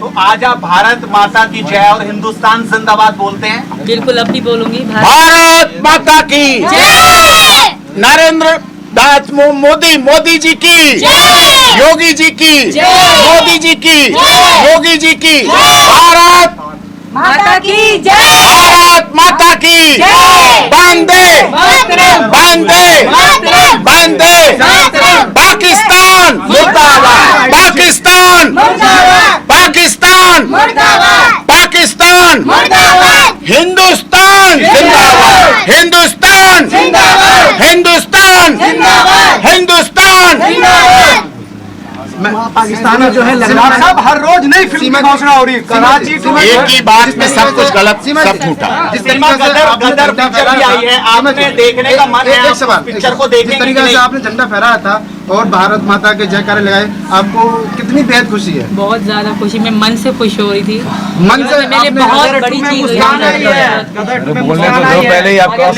तो आज आप भारत माता की जय और हिंदुस्तान जिंदाबाद बोलते हैं? बिल्कुल अपनी बोलूंगी। भारत माता की जय, नरेंद्र दास मोदी जी की, योगी जी की, मोदी जी की, योगी जी की, भारत माता की जय, भारत माता की वंदे वंदे वंदे, पाकिस्तान मुर्दाबाद, पाकिस्तान पाकिस्तान पाकिस्तान, हिंदुस्तान जिंदाबाद, हिंदुस्तान हिंदुस्तान हिंदुस्तान। पाकिस्तान में जो है सब हर रोज नई फिल्म की घोषणा हो रही है। कराची एक ही बात में सब कुछ गलत, सब झूठा। जिस गदर पिक्चर भी आई है, आपने देखने का मन है? एक सवाल, पिक्चर को जिस तरीके से आपने झंडा फहराया था और भारत माता के जयकारे लगाए, आपको कितनी बेहद खुशी है? बहुत ज्यादा खुशी, मैं मन से खुश हो रही थी। मन से मेरे बहुत बड़ी चीज पहले ही आपको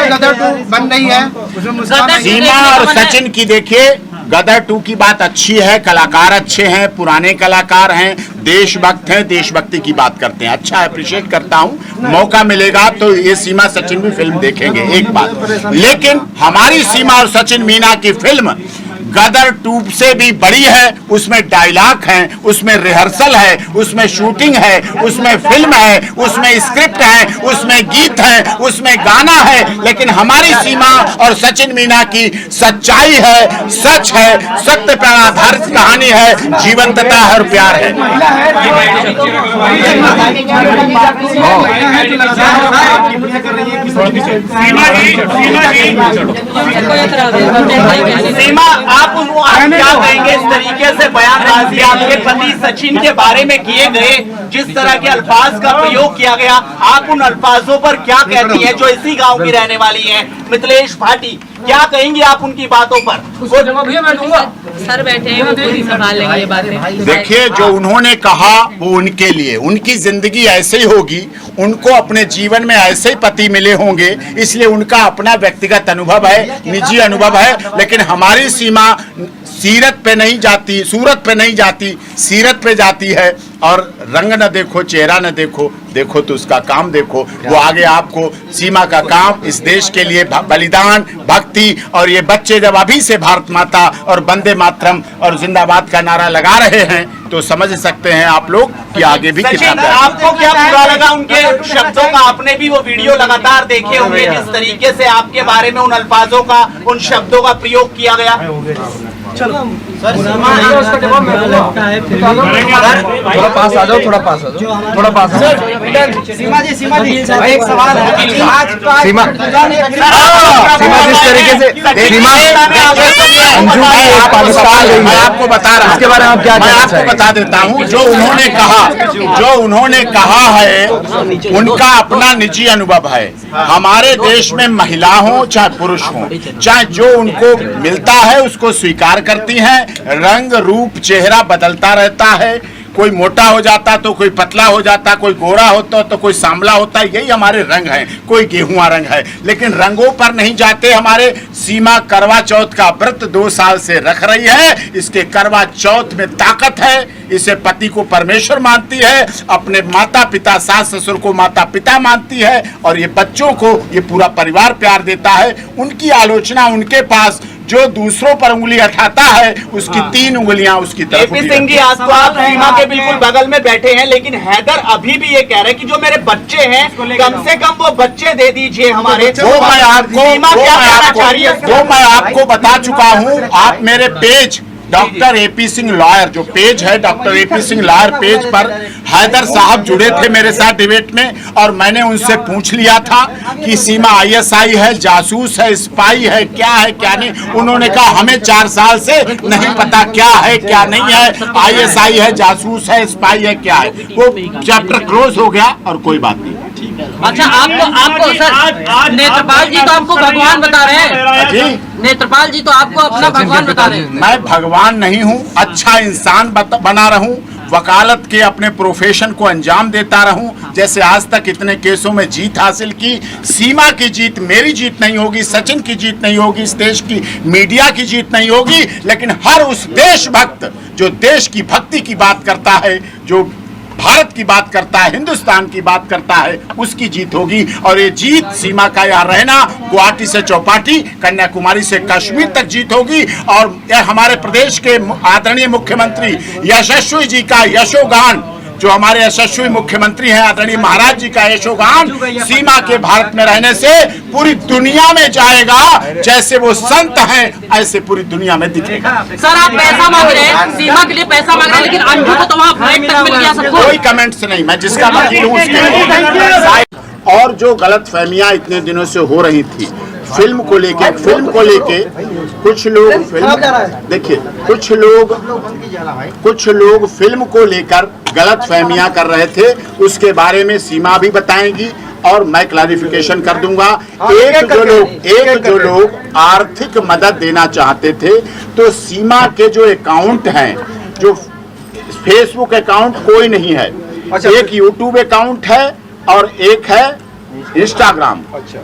गदर 2 बन रही है, उसमें मुस्कान। सीमा और सचिन की देखिए, गदर 2 की बात अच्छी है, कलाकार अच्छे हैं, पुराने कलाकार हैं, देशभक्त हैं, देशभक्ति की बात करते हैं, अच्छा अप्रिशिएट करता हूं। मौका मिलेगा तो ये सीमा सचिन भी फिल्म देखेंगे, एक बात। लेकिन हमारी सीमा और सचिन मीना की फिल्म गदर 2 से भी बड़ी है। उसमें डायलॉग हैं, उसमें रिहर्सल है, उसमें शूटिंग है, उसमें फिल्म है, उसमें स्क्रिप्ट है, उसमें गीत है, उसमें गाना है। लेकिन हमारी सीमा और सचिन मीना की सच्चाई है, सच है, सत्य पर आधारित कहानी है, जीवंतता है और प्यार है। सीमा, आप क्या कहेंगे इस तरीके से बयानबाजी आपके पति सचिन के बारे में किए गए, जिस तरह के अल्फाज का प्रयोग किया गया, आप उन अल्फाजों पर क्या कहती हैं? जो इसी गांव की रहने वाली हैं, मिथिलेश भाटी, क्या कहेंगी आप उनकी बातों पर? सर बैठे हैं, वो खुद ही संभाल लेंगे ये बातें। देखिए, जो उन्होंने कहा वो उनके लिए, उनकी जिंदगी ऐसे ही होगी, उनको अपने जीवन में ऐसे ही पति मिले होंगे, इसलिए उनका अपना व्यक्तिगत अनुभव है, निजी अनुभव है। लेकिन हमारी सीमा सीरत पे नहीं जाती, सूरत पे नहीं जाती, सीरत पे जाती है। और रंग न देखो, चेहरा न देखो, देखो तो उसका काम देखो। वो आगे आपको सीमा का काम, इस देश के लिए बलिदान, भक्ति, और ये बच्चे जब अभी से भारत माता और वंदे मातरम और जिंदाबाद का नारा लगा रहे हैं तो समझ सकते हैं आप लोग कि आगे भी कितना। आपको क्या बुरा लगा उनके शब्दों का? आपने भी वो वीडियो लगातार देखे होंगे, जिस तरीके से आपके बारे में उन अल्फाजों का, उन शब्दों का प्रयोग किया गया। चलो थोड़ा पास आ जाओ, थोड़ा पास आ जाओ, थोड़ा पास आ जाओ। सीमा जी एक सवाल है। सीमा जिस तरीके से अंजू पाकिस्तान गई है, आपको बता रहा हूं, इसके बारे में आप क्या मैं आपको बता देता हूं। जो उन्होंने कहा है उनका अपना निजी अनुभव है। हमारे देश में महिला हो चाहे पुरुष हो, चाहे जो उनको मिलता है उसको स्वीकार करती हैं। रंग रूप चेहरा बदलता रहता है, कोई मोटा हो जाता तो कोई पतला हो जाता, कोई गोरा होता तो कोई सांवला होता, यही हमारे रंग हैं, कोई गेहुआ रंग है। लेकिन रंगों पर नहीं जाते। हमारे सीमा करवा चौथ का व्रत 2 साल से रख रही है। इसके करवा चौथ में ताकत है, इसे पति को परमेश्वर मानती है, अपने माता पिता सास ससुर को माता पिता मानती है, और ये बच्चों को ये पूरा परिवार प्यार देता है। उनकी आलोचना उनके पास जो दूसरों पर उंगली उठाता है उसकी 3 उंगलियां उसकी तरफ। एपी सिंह जी, आज तो आप सीमा के बिल्कुल बगल में बैठे हैं, लेकिन हैदर अभी भी ये कह रहे हैं कि जो मेरे बच्चे हैं कम से कम वो बच्चे दे दीजिए हमारे। वो मैं आपको बता चुका हूं। आप मेरे page doctor AP Singh lawyer, जो पेज है doctor AP Singh lawyer page पर हैदर साहब जुड़े थे मेरे साथ डिबेट में, और मैंने उनसे पूछ लिया था कि सीमा ISI है, जासूस है, स्पाई है, क्या है क्या नहीं। उन्होंने कहा हमें 4 साल से नहीं पता क्या है क्या नहीं है, ISI है, जासूस है, स्पाई है, क्या है। वो चैप्टर क्लोज हो गया और कोई बात नहीं। अच्छा, आपको सर नेत्रपाल जी तो आपको भगवान बता रहे हैं जी, नेत्रपाल जी तो आपको अपना भगवान बता रहे हैं। मैं भगवान नहीं हूँ, अच्छा इंसान बना रहूं, वकालत के अपने प्रोफेशन को अंजाम देता रहूं, जैसे आज तक इतने केसों में जीत हासिल की। सीमा की जीत मेरी जीत नहीं होगी, सचिन की जीत नहीं होगी, इस देश की मीडिया की जीत नहीं होगी, लेकिन हर उस देशभक्त जो देश की भक्ति की बात करता है, जो भारत की बात करता है, हिंदुस्तान की बात करता है, उसकी जीत होगी। और ये जीत सीमा का यहाँ रहना, गुवाहाटी से चौपाटी, कन्याकुमारी से कश्मीर तक जीत होगी। और यह हमारे प्रदेश के आदरणीय मुख्यमंत्री यशस्वी जी का यशोगान, जो हमारे यशस्वी मुख्यमंत्री हैं आदरणीय महाराज जी का यशोगान सीमा के भारत में रहने से पूरी दुनिया में जाएगा। जैसे वो संत हैं ऐसे पूरी दुनिया में दिखेगा। सर आप पैसा मांग रहे हैं, सीमा के लिए पैसा मांग रहे हैं, लेकिन अंजू को तो वहाँ फ्लाइट तक मिल गया सबको। कोई कमेंट्स नहीं, मैं जिसका वकील हूँ उसके। और जो गलतफहमियां इतने दिनों से हो रही थी फिल्म को लेके कुछ लोग देखिए कुछ लोग फिल्म को लेकर गलत फहमियां कर रहे थे, उसके बारे में सीमा भी बताएंगी और मैं क्लैरिफिकेशन कर दूंगा। एक जो लोग आर्थिक मदद देना चाहते थे, तो सीमा के जो अकाउंट हैं, जो फेसबुक अकाउंट कोई नहीं है, एक यूट्यूब अकाउंट है और एक है इंस्टाग्राम।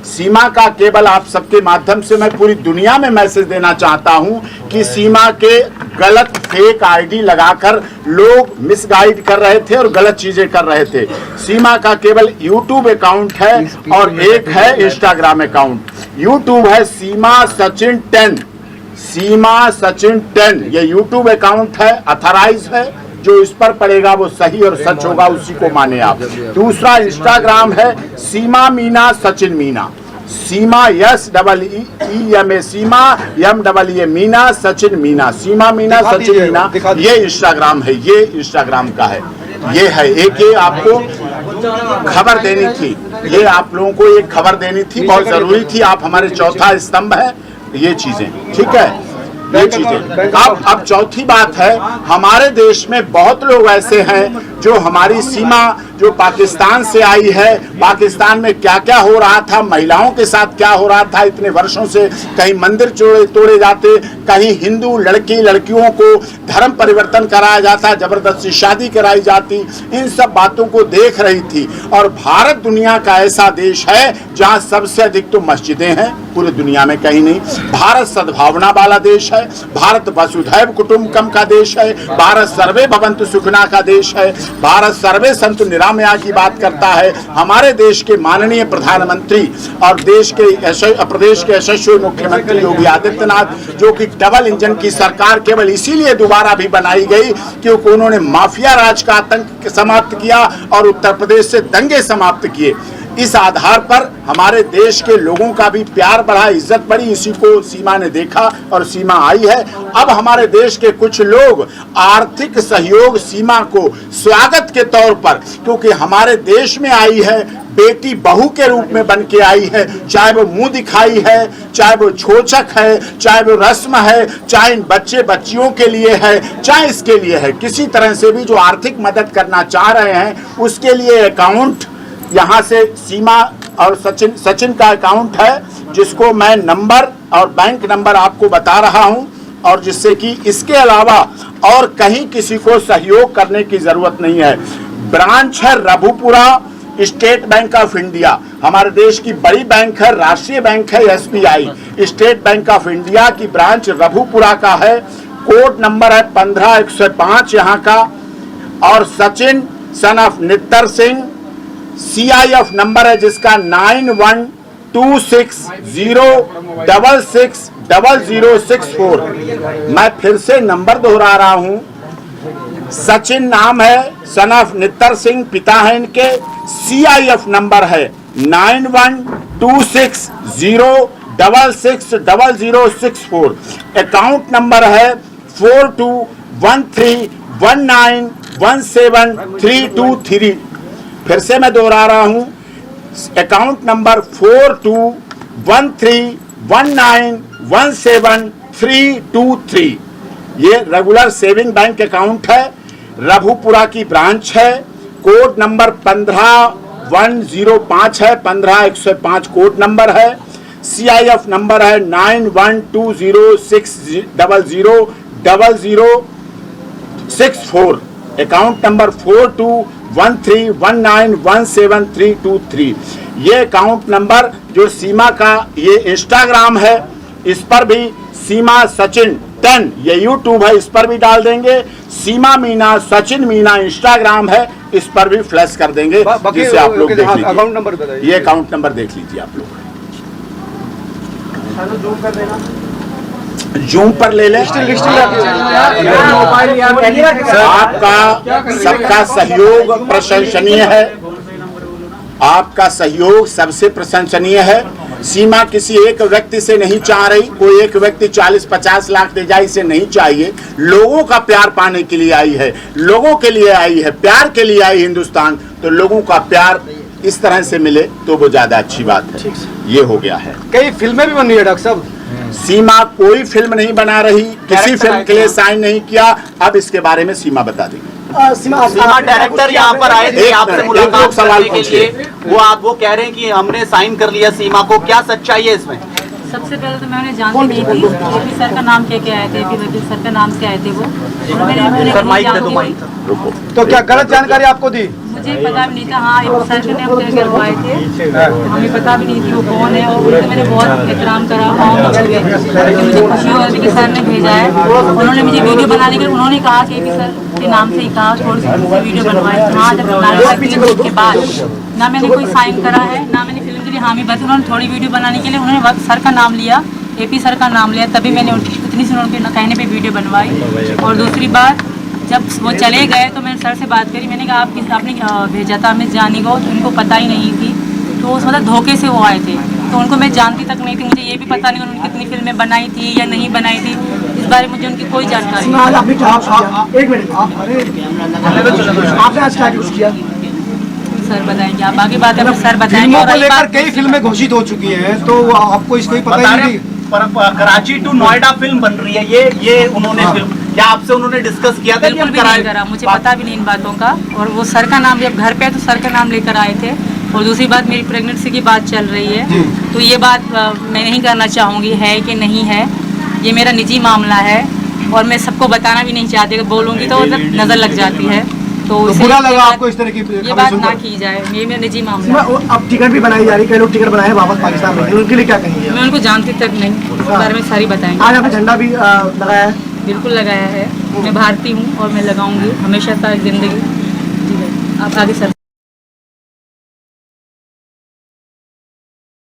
सीमा का केवल आप सबके माध्यम से मैं पूरी दुनिया में मैसेज देना चाहता हूं कि सीमा के गलत फेक आईडी लगाकर लोग मिसगाइड कर रहे थे और गलत चीजें कर रहे थे। सीमा का केवल यूट्यूब अकाउंट है और एक है इंस्टाग्राम अकाउंट। यूट्यूब है सीमा सचिन 10, सीमा सचिन 10 ये यूट्यूब अकाउंट है, अथराइज है। जो इस पर पड़ेगा वो सही और सच होगा, उसी को माने आप। दूसरा इंस्टाग्राम है सीमा मीना सचिन मीना, सीमा SEEMA सीमा MEE मीना सचिन मीना, सीमा मीना सचिन मीना, ये इंस्टाग्राम है, ये इंस्टाग्राम का है। ये है एक, ये आपको खबर देनी थी, ये आप लोगों को एक खबर देनी थी, बहुत जरूरी थी। आप हमारे चौथा स्तंभ है, ये चीजें ठीक है, ये चीजें। अब चौथी बात है, हमारे देश में बहुत लोग ऐसे हैं जो हमारी सीमा जो पाकिस्तान से आई है, पाकिस्तान में क्या क्या हो रहा था, महिलाओं के साथ क्या हो रहा था इतने वर्षों से, कहीं मंदिर तोड़े जाते, कहीं हिंदू लड़कियों को धर्म परिवर्तन कराया जाता, जबरदस्ती शादी कराई जाती, इन सब बातों को देख रही थी। और भारत दुनिया का ऐसा देश है जहां सबसे अधिक तो मस्जिदें हैं, पूरी दुनिया में कहीं नहीं। भारत सद्भावना वाला देश है, भारत वसुधैव कुटुंबकम का देश है, भारत सर्वे भवन्तु सुखिनः का देश है, भारत सर्वे सन्तु निरामया की बात करता है। हमारे देश के माननीय प्रधानमंत्री और प्रदेश के यशस्वी मुख्यमंत्री योगी आदित्यनाथ, जो कि डबल इंजन की सरकार केवल इसीलिए दोबारा भी बनाई गई क्योंकि उन्होंने माफिया राज का आतंक समाप्त किया और उत्तर प्रदेश से दंगे समाप्त किए। इस आधार पर हमारे देश के लोगों का भी प्यार बढ़ा, इज्जत बढ़ी, इसी को सीमा ने देखा और सीमा आई है। अब हमारे देश के कुछ लोग आर्थिक सहयोग सीमा को स्वागत के तौर पर, क्योंकि हमारे देश में आई है, बेटी बहू के रूप में बन के आई है, चाहे वो मुंह दिखाई है, चाहे वो छोचक है, चाहे वो रस्म है, चाहे बच्चे बच्चियों के लिए है, चाहे इसके लिए है, किसी तरह से भी जो आर्थिक मदद करना चाह रहे हैं उसके लिए अकाउंट यहाँ से सीमा और सचिन का अकाउंट है, जिसको मैं नंबर और बैंक नंबर आपको बता रहा हूँ, और जिससे कि इसके अलावा और कहीं किसी को सहयोग करने की जरूरत नहीं है। ब्रांच है Raghupura state Bank of India, हमारे देश की बड़ी बैंक है, राष्ट्रीय बैंक है SBI। State Bank of India की ब्रांच रघुपुरा का है, कोड नंबर है 15105 यहाँ का। और Sachin son of Nittar Singh CIF number है जिसका 9126066064। मैं फिर से नंबर दोहरा रहा हूं, सचिन नाम है, सन ऑफ नित्तर सिंह पिता है इनके, CIF नंबर है 9126066064। अकाउंट नंबर है 421319173223। फिर से मैं दोहरा रहा हूं, अकाउंट नंबर 421319173223। ये रेगुलर सेविंग बैंक अकाउंट है, रघुपुरा की ब्रांच है, कोड नंबर 15105 है, 15105 कोड नंबर है। CIF नंबर है 912060000064। अकाउंट नंबर 4213191732 ये अकाउंट नंबर जो सीमा का ये इंस्टाग्राम है, इस पर भी सीमा सचिन 10 ये यूट्यूब है, इस पर भी डाल देंगे। सीमा मीना सचिन मीना इंस्टाग्राम है, इस पर भी फ्लैश कर देंगे, जिसे आप लोग देख लीजिए। अकाउंट नंबर बताइए। ये अकाउंट नंबर देख लीजिए आप लोग, जूम पर ले लें। आपका सबका सहयोग प्रशंसनीय है, आपका सहयोग सबसे प्रशंसनीय है। सीमा किसी एक व्यक्ति से नहीं चाह रही, कोई एक व्यक्ति 40-50 लाख दे जाए, इसे नहीं चाहिए। लोगों का प्यार पाने के लिए आई है, लोगों के लिए आई है, प्यार के लिए आई हिंदुस्तान। तो लोगों का प्यार इस तरह से मिले तो वो ज्यादा अच्छी बात है। ये हो गया है। कई फिल्में भी बन रही है डॉक्टर साहब। सीमा कोई फिल्म नहीं बना रही, किसी फिल्म के लिए साइन नहीं किया। अब इसके बारे में सीमा बता देंगे। सीमा डायरेक्टर यहाँ पर आए थे आपसे मुलाकात सवाल करने के लिए, वो कह रहे हैं कि हमने साइन कर लिया सीमा को, क्या सच्चाई है इसमें? सबसे पहले तो मैं उन्हें जानती नहीं थी। एपी सर का नाम क्या क्या आए थे, एपी वकील सर का नाम से आए थे वो। तो क्या गलत जानकारी आपको दी? मुझे पता भी नहीं था। हाँ, एपी सर ने अपने घर को आए थे, हमें पता भी नहीं थी वो कौन है। और उनसे मैंने बहुत एहतराम करा, मुझे खुशी हो रही थी कि सर ने भेजा है। उन्होंने मुझे वीडियो बनाने के, उन्होंने कहा कि एपी सर के नाम से ही कहा थोड़ी सी वीडियो बनवाए। हाँ, जब के बाद ना मैंने कोई साइन करा है, ना मैंने फिल्म के लिए हामी बस उन्होंने थोड़ी वीडियो बनाने के लिए उन्होंने सर का नाम लिया, एपी सर का नाम लिया, तभी मैंने उतनी सी उनके कहने पे वीडियो बनवाई। और दूसरी बात, जब वो चले गए तो मैंने सर से बात करी, मैंने कहा आपने भेजा था, हमें जानी को, तो उनको पता ही नहीं थी। तो उस मतलब धोखे से वो आए थे, तो उनको मैं जानती तक नहीं थी। मुझे ये भी पता नहीं उन्होंने कितनी फिल्में बनाई थी या नहीं बनाई थी, इस बारे में मुझे उनकी कोई जानकारी नहीं। सर बताएंगे, आप आगे बात है, सर बताएंगे। और लेकर कई फिल्में घोषित हो चुकी हैं, तो आपको इसको पता ही नहीं? कराची टू नोएडा फिल्म बन रही है, ये उन्होंने फिल्म, क्या आपसे उन्होंने डिस्कस किया था? बिल्कुल भी नहीं करा, मुझे पता भी नहीं इन बातों का। और वो सर का नाम, जब घर पे तो सर का नाम लेकर आए थे। और दूसरी बात, मेरी प्रेगनेंसी की बात चल रही है, तो ये बात मैं नहीं करना चाहूँगी है कि नहीं है, ये मेरा निजी मामला है। और मैं सबको बताना भी नहीं चाहती, अगर बोलूँगी तो नज़र लग जाती है। तो बुरा लगा आपको इस तरह की ये बात ना की जाए, ये मेरा निजी मामला है। अब टिकट भी बनाई जा रही है, कई लोग टिकट बनाए हैं वापस पाकिस्तान में, उनके लिए क्या कहेंगे? मैं उनको जानती तक नहीं, उस बारे में सारी बताएंगे। आज आपने झंडा भी लगाया है? बिल्कुल लगाया है, मैं भारतीय हूँ और मैं लगाऊंगी हमेशा सारी जिंदगी। जी भाई, आप आगे सर